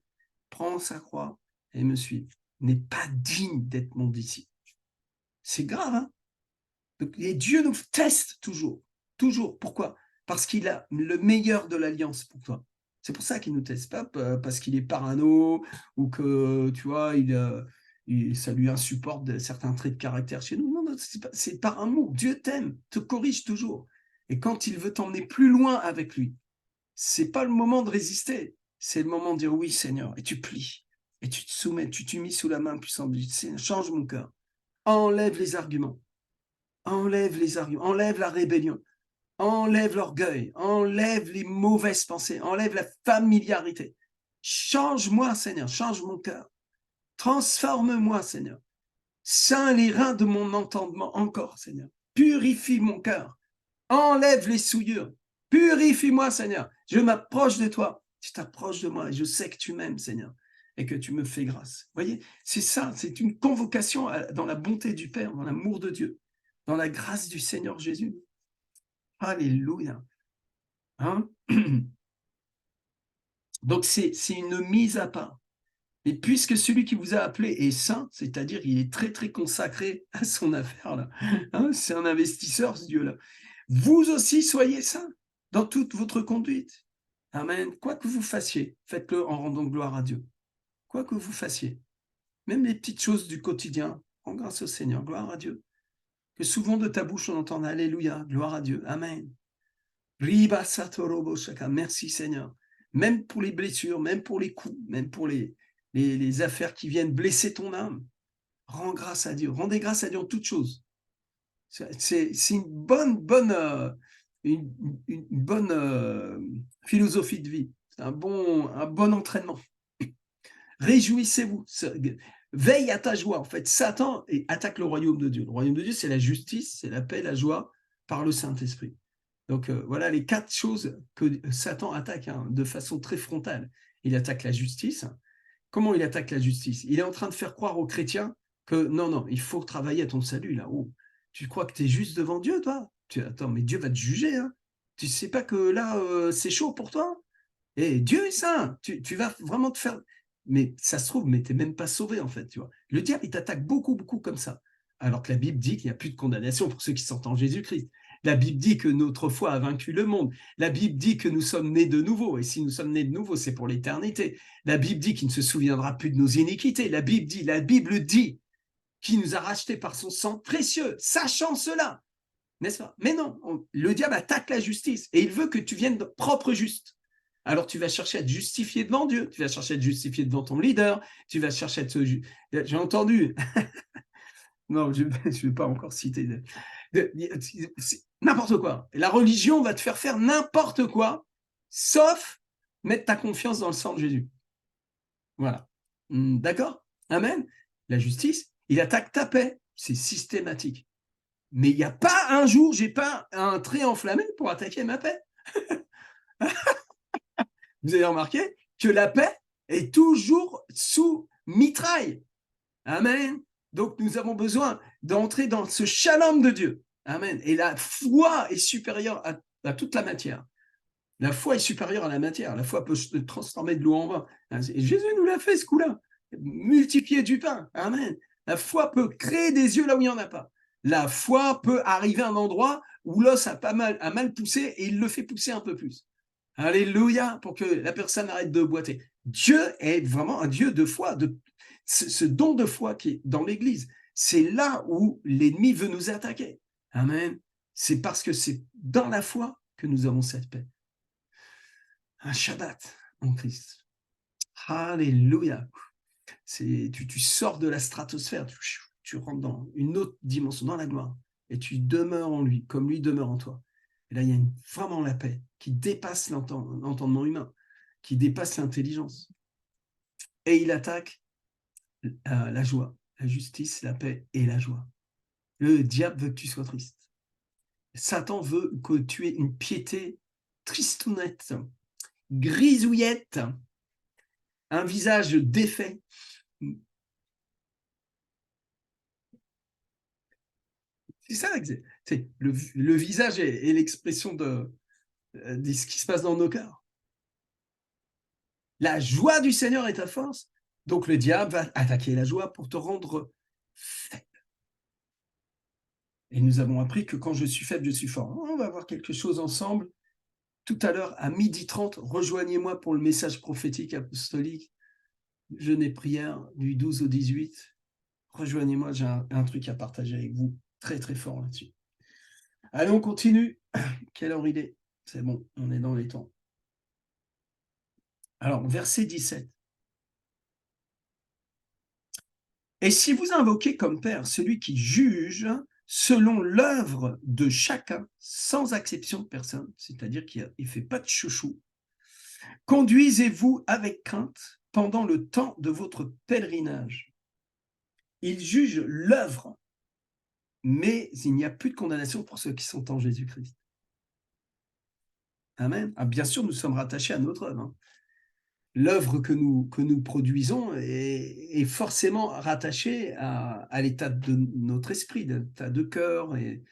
prend sa croix et me suit, n'est pas digne d'être mon disciple. C'est grave, hein? Et Dieu nous teste toujours. Toujours. Pourquoi? Parce qu'il a le meilleur de l'alliance pour toi. C'est pour ça qu'il ne nous teste pas, parce qu'il est parano ou que, tu vois, ça lui insupporte certains traits de caractère chez nous. Non, c'est par amour. Dieu t'aime, te corrige toujours. Et quand il veut t'emmener plus loin avec lui, c'est pas le moment de résister. C'est le moment de dire oui, Seigneur. Et tu plies. Et tu te soumets, tu t'humilles sous la main puissante de Dieu. Seigneur, change mon cœur. Enlève les arguments. Enlève les arguments. Enlève la rébellion. Enlève l'orgueil. Enlève les mauvaises pensées. Enlève la familiarité. Change-moi, Seigneur. Change mon cœur. Transforme-moi, Seigneur. Ceins les reins de mon entendement encore, Seigneur. Purifie mon cœur. Enlève les souillures. Purifie-moi, Seigneur. Je m'approche de toi. Tu t'approches de moi et je sais que tu m'aimes, Seigneur, et que tu me fais grâce. Vous voyez, c'est ça, c'est une convocation dans la bonté du Père, dans l'amour de Dieu, dans la grâce du Seigneur Jésus. Alléluia. Hein? Donc, c'est une mise à part. Et puisque celui qui vous a appelé est saint, c'est-à-dire il est très, très consacré à son affaire, là. Hein? C'est un investisseur, ce Dieu-là. Vous aussi soyez saints dans toute votre conduite. Amen. Quoi que vous fassiez, faites-le en rendant gloire à Dieu. Quoi que vous fassiez, même les petites choses du quotidien, en grâce au Seigneur, gloire à Dieu. Que souvent de ta bouche on entende Alléluia, gloire à Dieu, Amen. Merci Seigneur. Même pour les blessures, même pour les coups, même pour les affaires qui viennent blesser ton âme, rends grâce à Dieu. Rendez grâce à Dieu en toutes choses. C'est une bonne philosophie de vie. C'est un bon entraînement. Réjouissez-vous. Veille à ta joie. En fait, Satan attaque le royaume de Dieu. Le royaume de Dieu, c'est la justice, c'est la paix, la joie par le Saint-Esprit. Donc, voilà les 4 choses que Satan attaque de façon très frontale. Il attaque la justice. Comment il attaque la justice? Il est en train de faire croire aux chrétiens que non, il faut travailler à ton salut là. Oh, tu crois que tu es juste devant Dieu, toi? Attends, mais Dieu va te juger. Hein. Tu sais pas que là, c'est chaud pour toi? Et Dieu est saint. Tu vas vraiment te faire. Mais ça se trouve, mais tu n'es même pas sauvé en fait. Tu vois. Le diable, il t'attaque beaucoup, beaucoup comme ça. Alors que la Bible dit qu'il n'y a plus de condamnation pour ceux qui sont en Jésus-Christ. La Bible dit que notre foi a vaincu le monde. La Bible dit que nous sommes nés de nouveau. Et si nous sommes nés de nouveau, c'est pour l'éternité. La Bible dit qu'il ne se souviendra plus de nos iniquités. La Bible dit qu'il nous a rachetés par son sang précieux, sachant cela. N'est-ce pas? Mais non, le diable attaque la justice et il veut que tu viennes propre juste. Alors tu vas chercher à te justifier devant Dieu, tu vas chercher à te justifier devant ton leader, tu vas chercher à te... J'ai entendu, non, je ne vais pas encore citer, n'importe quoi. La religion va te faire n'importe quoi, sauf mettre ta confiance dans le sang de Jésus. Voilà. D'accord? Amen? La justice, il attaque ta paix, c'est systématique. Mais il n'y a pas un jour, j'ai pas un trait enflammé pour attaquer ma paix. Vous avez remarqué que la paix est toujours sous mitraille. Amen. Donc nous avons besoin d'entrer dans ce shalom de Dieu. Amen. Et la foi est supérieure à toute la matière. La foi est supérieure à la matière. La foi peut transformer de l'eau en vin. Et Jésus nous l'a fait ce coup-là. Multiplier du pain. Amen. La foi peut créer des yeux là où il n'y en a pas. La foi peut arriver à un endroit où l'os a mal poussé et il le fait pousser un peu plus. Alléluia, pour que la personne arrête de boiter. Dieu est vraiment un Dieu de foi, ce don de foi qui est dans l'Église. C'est là où l'ennemi veut nous attaquer. Amen. C'est parce que c'est dans la foi que nous avons cette paix. Un Shabbat en Christ. Alléluia. Tu sors de la stratosphère, tu rentres dans une autre dimension, dans la gloire, et tu demeures en lui, comme lui demeure en toi. Et là, il y a vraiment la paix qui dépasse l'entendement humain, qui dépasse l'intelligence. Et il attaque la joie, la justice, la paix et la joie. Le diable veut que tu sois triste. Satan veut que tu aies une piété tristounette, grisouillette, un visage défait. C'est ça, c'est le visage est l'expression de ce qui se passe dans nos cœurs. La joie du Seigneur est ta force. Donc le diable va attaquer la joie pour te rendre faible. Et nous avons appris que quand je suis faible, je suis fort. On va voir quelque chose ensemble. Tout à l'heure, à 12h30, rejoignez-moi pour le message prophétique apostolique. Jeûne et prière du 12 au 18. Rejoignez-moi, j'ai un truc à partager avec vous. Très, très fort là-dessus. Allez, on continue. Quelle heure il est? C'est bon, on est dans les temps. Alors, verset 17. Et si vous invoquez comme Père celui qui juge selon l'œuvre de chacun, sans exception de personne, c'est-à-dire qu'il ne fait pas de chouchou, conduisez-vous avec crainte pendant le temps de votre pèlerinage. Il juge l'œuvre, mais il n'y a plus de condamnation pour ceux qui sont en Jésus-Christ. Amen. Ah, bien sûr, nous sommes rattachés à notre œuvre. Hein. L'œuvre que nous produisons est forcément rattachée à l'état de notre esprit, l'état de cœur et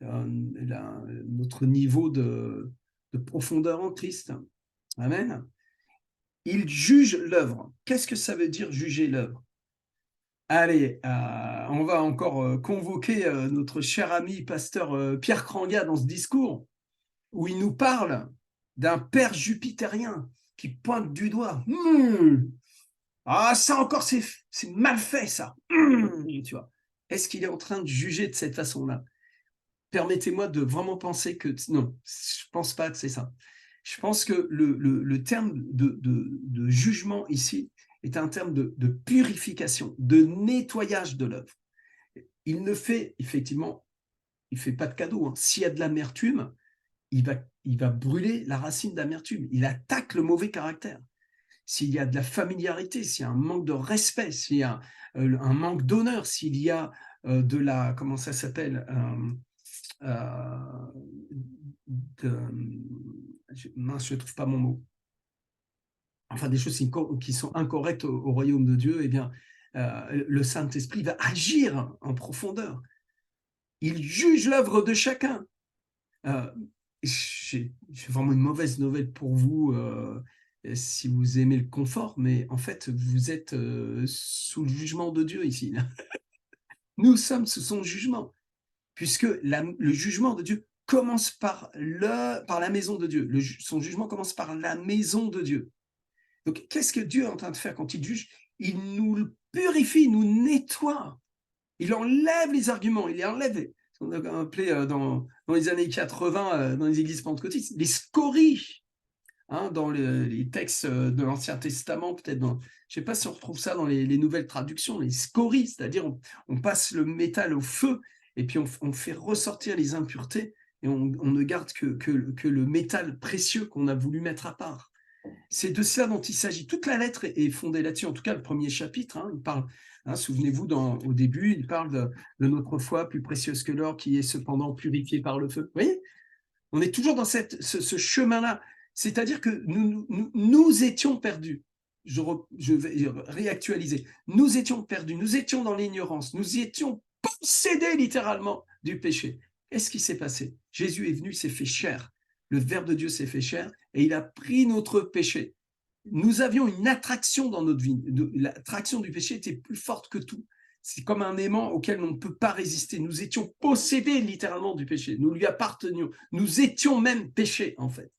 notre niveau de profondeur en Christ. Amen. Il juge l'œuvre. Qu'est-ce que ça veut dire juger l'œuvre? Allez, on va encore convoquer notre cher ami pasteur Pierre Kranga dans ce discours où il nous parle d'un père jupitérien qui pointe du doigt. Ah, ça encore, c'est mal fait, ça. Tu vois. Est-ce qu'il est en train de juger de cette façon-là? Permettez-moi de vraiment penser que... Non, je ne pense pas que c'est ça. Je pense que le terme de jugement ici est un terme de purification, de nettoyage de l'œuvre. Il ne fait, effectivement, il ne fait pas de cadeau. Hein. S'il y a de l'amertume, il va brûler la racine d'amertume. Il attaque le mauvais caractère. S'il y a de la familiarité, s'il y a un manque de respect, s'il y a un manque d'honneur, s'il y a de la, comment ça s'appelle, je ne trouve pas mon mot. Enfin, des choses qui sont incorrectes au royaume de Dieu, eh bien, le Saint-Esprit va agir en profondeur. Il juge l'œuvre de chacun. J'ai vraiment une mauvaise nouvelle pour vous si vous aimez le confort, mais en fait, vous êtes sous le jugement de Dieu ici. Nous sommes sous son jugement, puisque le jugement de Dieu commence par la maison de Dieu. Son jugement commence par la maison de Dieu. Donc, qu'est-ce que Dieu est en train de faire quand il juge? Il nous purifie, il nous nettoie. Il enlève les arguments, il les enlève. On a appelé dans les années 80, dans les églises pentecôtistes, les scories, hein, dans les textes de l'Ancien Testament, peut-être je ne sais pas si on retrouve ça dans les nouvelles traductions, les scories, c'est-à-dire on passe le métal au feu et puis on fait ressortir les impuretés et on ne garde que le métal précieux qu'on a voulu mettre à part. C'est de cela dont il s'agit. Toute la lettre est fondée là-dessus. En tout cas, le premier chapitre, il parle, souvenez-vous, au début, il parle de notre foi plus précieuse que l'or qui est cependant purifiée par le feu. Vous voyez, on est toujours dans ce chemin-là. C'est-à-dire que nous étions perdus. Je vais réactualiser. Nous étions perdus, nous étions dans l'ignorance, nous étions possédés littéralement du péché. Qu'est-ce qui s'est passé? Jésus est venu, s'est fait chair. Le Verbe de Dieu s'est fait chair et il a pris notre péché. Nous avions une attraction dans notre vie. L'attraction du péché était plus forte que tout. C'est comme un aimant auquel on ne peut pas résister. Nous étions possédés littéralement du péché. Nous lui appartenions. Nous étions même péchés, en fait,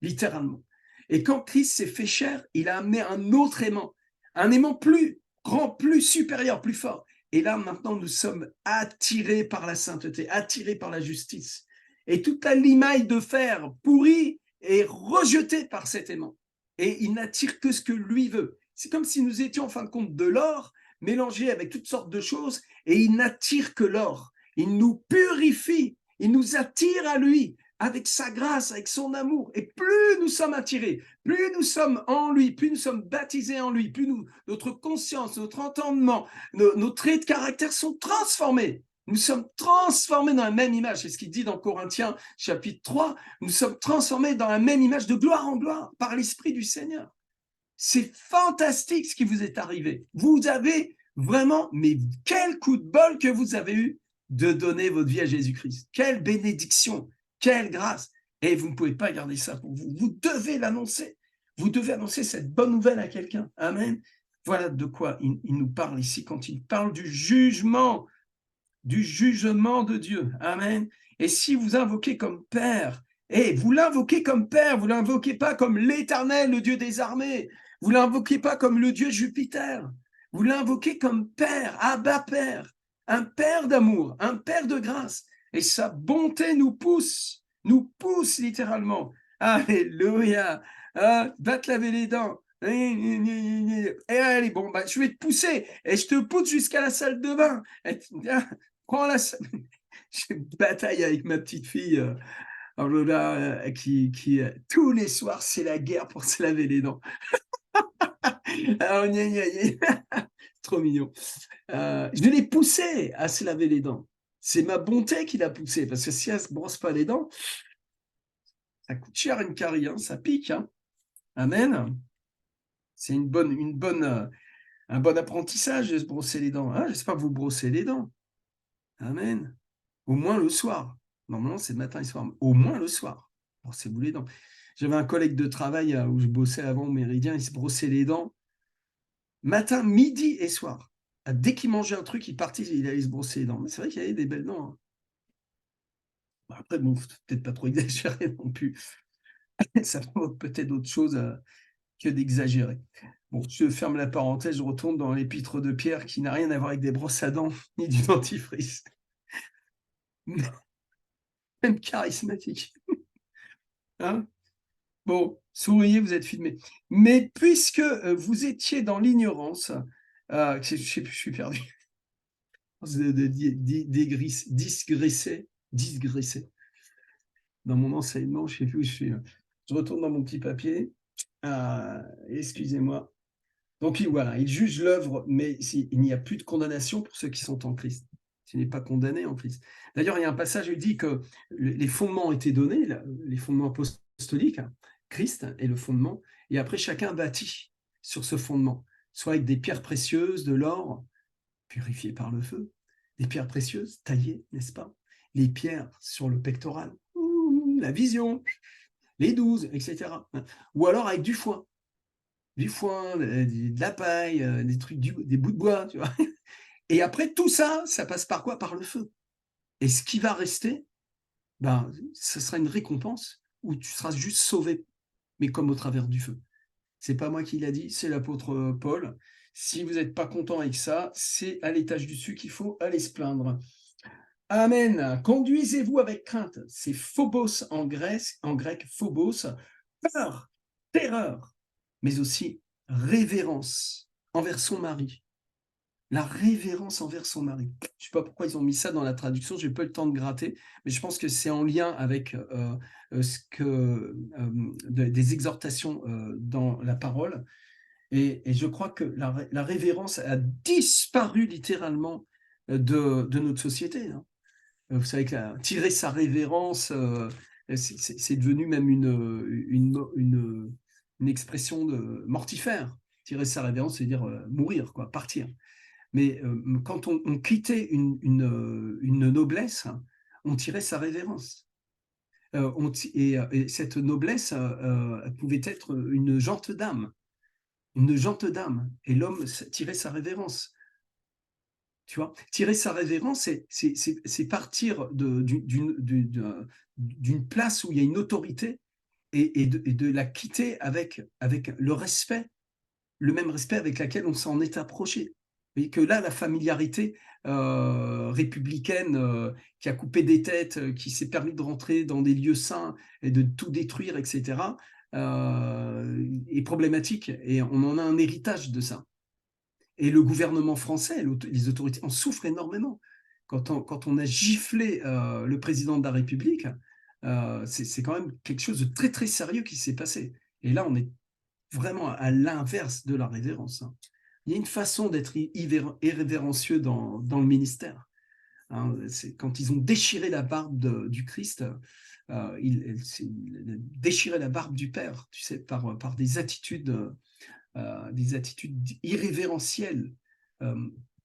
littéralement. Et quand Christ s'est fait chair, il a amené un autre aimant, un aimant plus grand, plus supérieur, plus fort. Et là, maintenant, nous sommes attirés par la sainteté, attirés par la justice. Et toute la limaille de fer pourrie est rejetée par cet aimant. Et il n'attire que ce que lui veut. C'est comme si nous étions en fin de compte de l'or mélangé avec toutes sortes de choses et il n'attire que l'or. Il nous purifie, il nous attire à lui avec sa grâce, avec son amour. Et plus nous sommes attirés, plus nous sommes en lui, plus nous sommes baptisés en lui, plus notre conscience, notre entendement, nos traits de caractère sont transformés. Nous sommes transformés dans la même image. C'est ce qu'il dit dans Corinthiens chapitre 3. Nous sommes transformés dans la même image de gloire en gloire par l'Esprit du Seigneur. C'est fantastique ce qui vous est arrivé. Vous avez vraiment, mais quel coup de bol que vous avez eu de donner votre vie à Jésus-Christ. Quelle bénédiction, quelle grâce. Et vous ne pouvez pas garder ça pour vous. Vous devez l'annoncer. Vous devez annoncer cette bonne nouvelle à quelqu'un. Amen. Voilà de quoi il nous parle ici quand il parle du jugement de Dieu. Amen. Et si vous invoquez comme Père, et vous l'invoquez comme Père, vous ne l'invoquez pas comme l'Éternel, le Dieu des armées, vous ne l'invoquez pas comme le Dieu Jupiter, vous l'invoquez comme Père, Abba Père, un Père d'amour, un Père de grâce. Et sa bonté nous pousse littéralement. Alléluia. Va te laver les dents. Et allez, bon, bah, je vais te pousser et je te pousse jusqu'à la salle de bain. Prends la salle. J'ai une bataille avec ma petite fille qui tous les soirs, c'est la guerre pour se laver les dents. Alors, trop mignon. Je l'ai poussée à se laver les dents. C'est ma bonté qui l'a poussée, parce que si elle ne se brosse pas les dents, ça coûte cher une carie, hein, ça pique. Hein. Amen. C'est un bon apprentissage de se brosser les dents. Hein. J'espère que vous brossez les dents. Amen. Au moins le soir. Normalement, c'est matin et soir. Au moins le soir. Brossez-vous les dents. J'avais un collègue de travail où je bossais avant au Méridien, il se brossait les dents matin, midi et soir. Dès qu'il mangeait un truc, il partait, il allait se brosser les dents. Mais c'est vrai qu'il y avait des belles dents. Hein. Après, bon, peut-être pas trop exagérer non plus. Ça vaut peut-être autre chose que d'exagérer. Bon, je ferme la parenthèse, je retourne dans l'épître de Pierre qui n'a rien à voir avec des brosses à dents ni du dentifrice. Même charismatique. Hein? Bon, souriez, vous êtes filmé. Mais puisque vous étiez dans l'ignorance, je sais plus, je suis perdu. Digresser dans mon enseignement, je sais plus où je suis. Je retourne dans mon petit papier. Excusez-moi. Donc voilà, il juge l'œuvre, mais il n'y a plus de condamnation pour ceux qui sont en Christ. Tu n'es pas condamné en Christ. D'ailleurs, il y a un passage où il dit que les fondements ont été donnés, les fondements apostoliques, hein, Christ est le fondement, et après chacun bâtit sur ce fondement, soit avec des pierres précieuses, de l'or, purifié par le feu, des pierres précieuses, taillées, n'est-ce pas? Les pierres sur le pectoral, la vision, les 12, etc. Ou alors avec du foin, de la paille, des trucs, des bouts de bois, tu vois. Et après, tout ça, ça passe par quoi? Par le feu. Et ce qui va rester, ben, ce sera une récompense où tu seras juste sauvé, mais comme au travers du feu. C'est pas moi qui l'a dit, c'est l'apôtre Paul. Si vous n'êtes pas content avec ça, c'est à l'étage du dessus qu'il faut aller se plaindre. Amen. Conduisez-vous avec crainte. C'est phobos en grec phobos, peur, terreur, mais aussi révérence envers son mari. La révérence envers son mari. Je ne sais pas pourquoi ils ont mis ça dans la traduction, j'ai pas eu le temps de gratter, mais je pense que c'est en lien avec des exhortations dans la parole. Et je crois que la révérence a disparu littéralement de notre société. Hein. Vous savez que tirer sa révérence, c'est devenu même une expression mortifère. Tirer sa révérence, c'est dire mourir, quoi, partir. Mais quand on quittait une noblesse, on tirait sa révérence. Et cette noblesse pouvait être une gente d'âme. Une gente d'âme. Et l'homme tirait sa révérence. Tu vois, tirer sa révérence, c'est partir d'une place où il y a une autorité et de la quitter avec le respect, le même respect avec lequel on s'en est approché. Et que là, la familiarité républicaine qui a coupé des têtes, qui s'est permis de rentrer dans des lieux saints et de tout détruire, etc., est problématique. Et on en a un héritage de ça. Et le gouvernement français, les autorités en souffrent énormément. Quand on a giflé le président de la République, c'est quand même quelque chose de très très sérieux qui s'est passé. Et là, on est vraiment à l'inverse de la révérence. Hein. Il y a une façon d'être irrévérencieux dans le ministère. Hein. Quand ils ont déchiré la barbe du Christ, ils déchiré la barbe du Père, tu sais, par des attitudes irrévérentielles,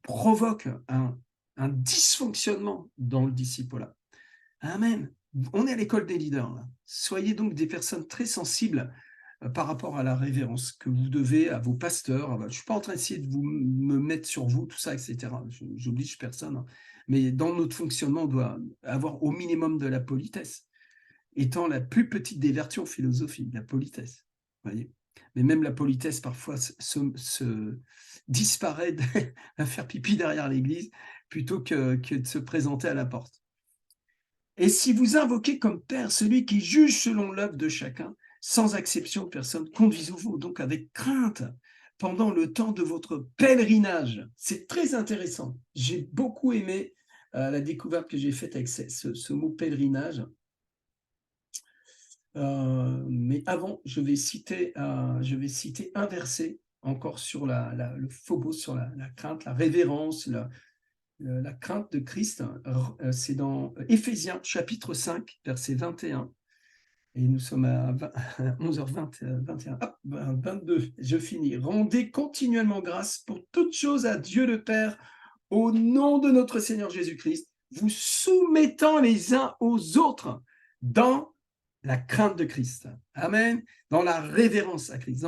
provoquent un dysfonctionnement dans le disciple-là. Amen. On est à l'école des leaders. Là. Soyez donc des personnes très sensibles par rapport à la révérence que vous devez à vos pasteurs. Je ne suis pas en train d'essayer de me mettre sur vous, tout ça, etc. J'oblige personne. Hein. Mais dans notre fonctionnement, on doit avoir au minimum de la politesse, étant la plus petite des vertus en philosophie, la politesse. Voyez. Mais même la politesse, parfois, se disparaît à faire pipi derrière l'église plutôt que de se présenter à la porte. Et si vous invoquez comme Père celui qui juge selon l'œuvre de chacun, sans exception de personne, conduisez-vous donc avec crainte pendant le temps de votre pèlerinage. C'est très intéressant. J'ai beaucoup aimé la découverte que j'ai faite avec ce mot pèlerinage. Mais avant, je vais citer un verset encore sur le phobos, sur la crainte, la révérence, la crainte de Christ. C'est dans Éphésiens chapitre 5, verset 21. Et nous sommes à 11h20, 21, hop, 22, je finis. Rendez continuellement grâce pour toutes choses à Dieu le Père, au nom de notre Seigneur Jésus-Christ, vous soumettant les uns aux autres dans la crainte de Christ. Amen. Dans la révérence à Christ.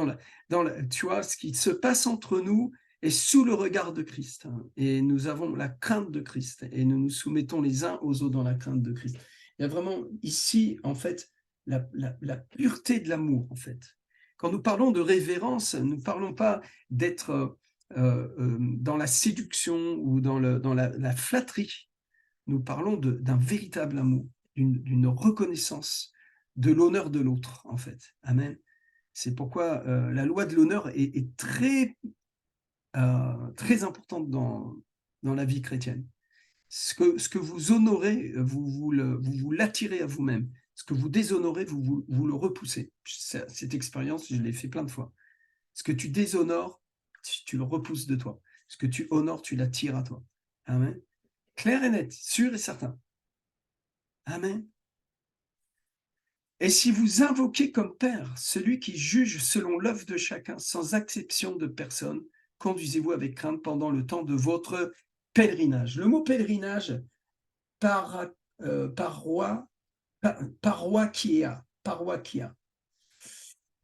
Tu vois, ce qui se passe entre nous est sous le regard de Christ. Et nous avons la crainte de Christ. Et nous nous soumettons les uns aux autres dans la crainte de Christ. Il y a vraiment ici, en fait, la pureté de l'amour, en fait. Quand nous parlons de révérence, nous ne parlons pas d'être dans la séduction ou dans la flatterie. Nous parlons d'un véritable amour, d'une reconnaissance de l'honneur de l'autre, en fait. Amen. C'est pourquoi la loi de l'honneur est très, très importante dans la vie chrétienne. Ce que vous honorez, vous l'attirez à vous-même. Ce que vous déshonorez, vous le repoussez. Cette expérience, je l'ai fait plein de fois. Ce que tu déshonores, tu le repousses de toi. Ce que tu honores, tu l'attires à toi. Amen. Clair et net, sûr et certain. Amen. Et si vous invoquez comme Père celui qui juge selon l'œuvre de chacun, sans exception de personne, conduisez-vous avec crainte pendant le temps de votre pèlerinage. Le mot pèlerinage, par, paroikia.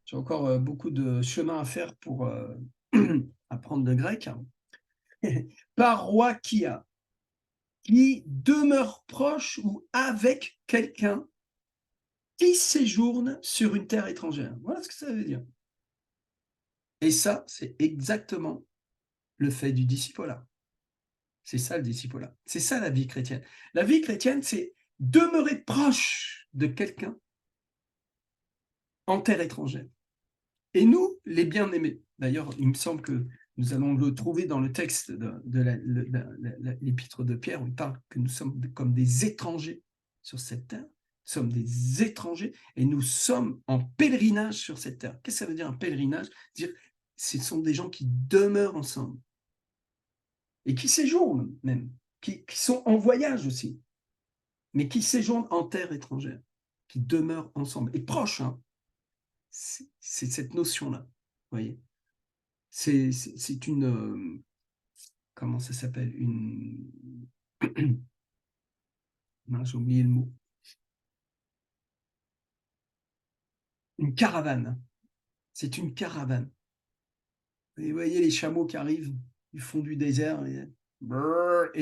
J'ai encore beaucoup de chemin à faire pour apprendre le grec. Paroikia, qui demeure proche ou avec quelqu'un qui séjourne sur une terre étrangère. Voilà ce que ça veut dire. Et ça, c'est exactement le fait du discipulat. C'est ça le discipulat. C'est ça la vie chrétienne. La vie chrétienne, c'est demeurer proche de quelqu'un en terre étrangère. Et nous, les bien-aimés, d'ailleurs, il me semble que nous allons le trouver dans le texte de l'épître de Pierre, où il parle que nous sommes comme des étrangers sur cette terre. Nous sommes des étrangers et nous sommes en pèlerinage sur cette terre. Qu'est-ce que ça veut dire un pèlerinage? Dire, ce sont des gens qui demeurent ensemble et qui séjournent même, qui sont en voyage aussi, mais qui séjournent en terre étrangère, qui demeurent ensemble et proches. Hein. C'est cette notion-là, vous voyez. C'est une, comment ça s'appelle, une, non, j'ai oublié le mot, une caravane. C'est une caravane. Et vous voyez les chameaux qui arrivent du fond du désert et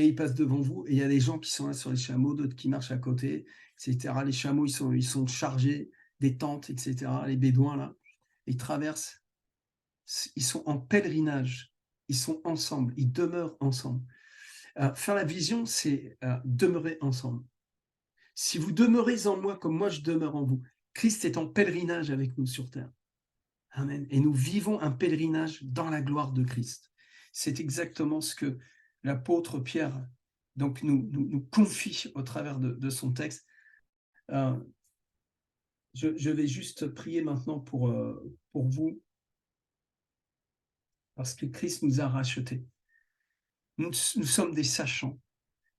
ils passent devant vous. Et il y a des gens qui sont là sur les chameaux, d'autres qui marchent à côté, etc. Les chameaux, ils sont chargés des tentes, etc. Les bédouins, là, ils traversent. Ils sont en pèlerinage. Ils sont ensemble. Ils demeurent ensemble. Faire la vision, c'est demeurer ensemble. Si vous demeurez en moi comme moi je demeure en vous, Christ est en pèlerinage avec nous sur terre. Amen. Et nous vivons un pèlerinage dans la gloire de Christ. C'est exactement ce que l'apôtre Pierre donc nous confie au travers de son texte. Je vais juste prier maintenant pour vous, parce que Christ nous a rachetés. Nous sommes des sachants.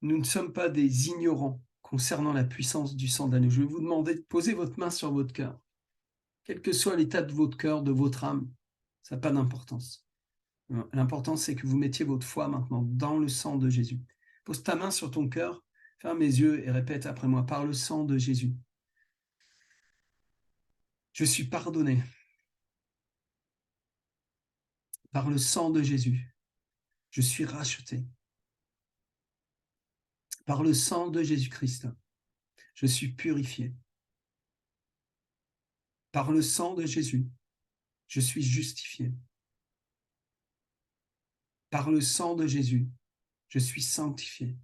Nous ne sommes pas des ignorants concernant la puissance du sang d'agneau. Je vais vous demander de poser votre main sur votre cœur. Quel que soit l'état de votre cœur, de votre âme, ça n'a pas d'importance. L'important, c'est que vous mettiez votre foi maintenant dans le sang de Jésus. Pose ta main sur ton cœur, ferme les yeux et répète après moi, par le sang de Jésus. Je suis pardonné. Par le sang de Jésus, je suis racheté. Par le sang de Jésus-Christ, je suis purifié. Par le sang de Jésus, je suis justifié. Par le sang de Jésus, je suis sanctifié.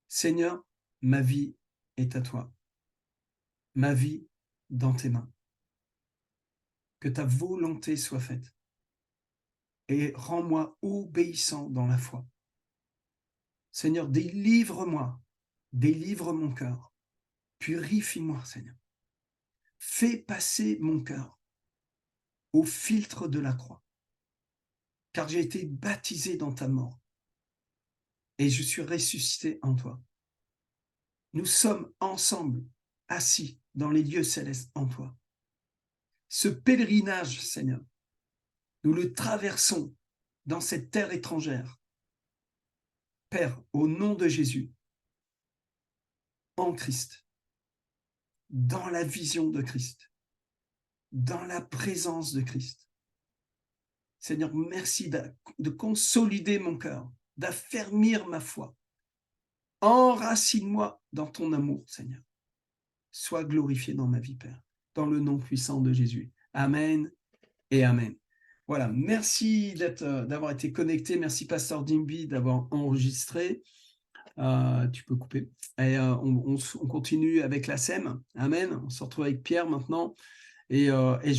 Seigneur, ma vie est à toi. Ma vie dans tes mains. Que ta volonté soit faite. Et rends-moi obéissant dans la foi. Seigneur, délivre-moi, délivre mon cœur. Purifie-moi, Seigneur. Fais passer mon cœur au filtre de la croix. Car j'ai été baptisé dans ta mort. Et je suis ressuscité en toi. Nous sommes ensemble, assis dans les lieux célestes en toi. Ce pèlerinage, Seigneur, nous le traversons dans cette terre étrangère. Père, au nom de Jésus, en Christ, dans la vision de Christ, dans la présence de Christ. Seigneur, merci de consolider mon cœur, d'affermir ma foi. Enracine-moi dans ton amour, Seigneur. Sois glorifié dans ma vie, Père, dans le nom puissant de Jésus. Amen et Amen. Voilà, merci d'avoir été connecté. Merci, Pasteur Dimby, d'avoir enregistré. Tu peux couper. Et on continue avec la SEM. Amen. On se retrouve avec Pierre maintenant. Et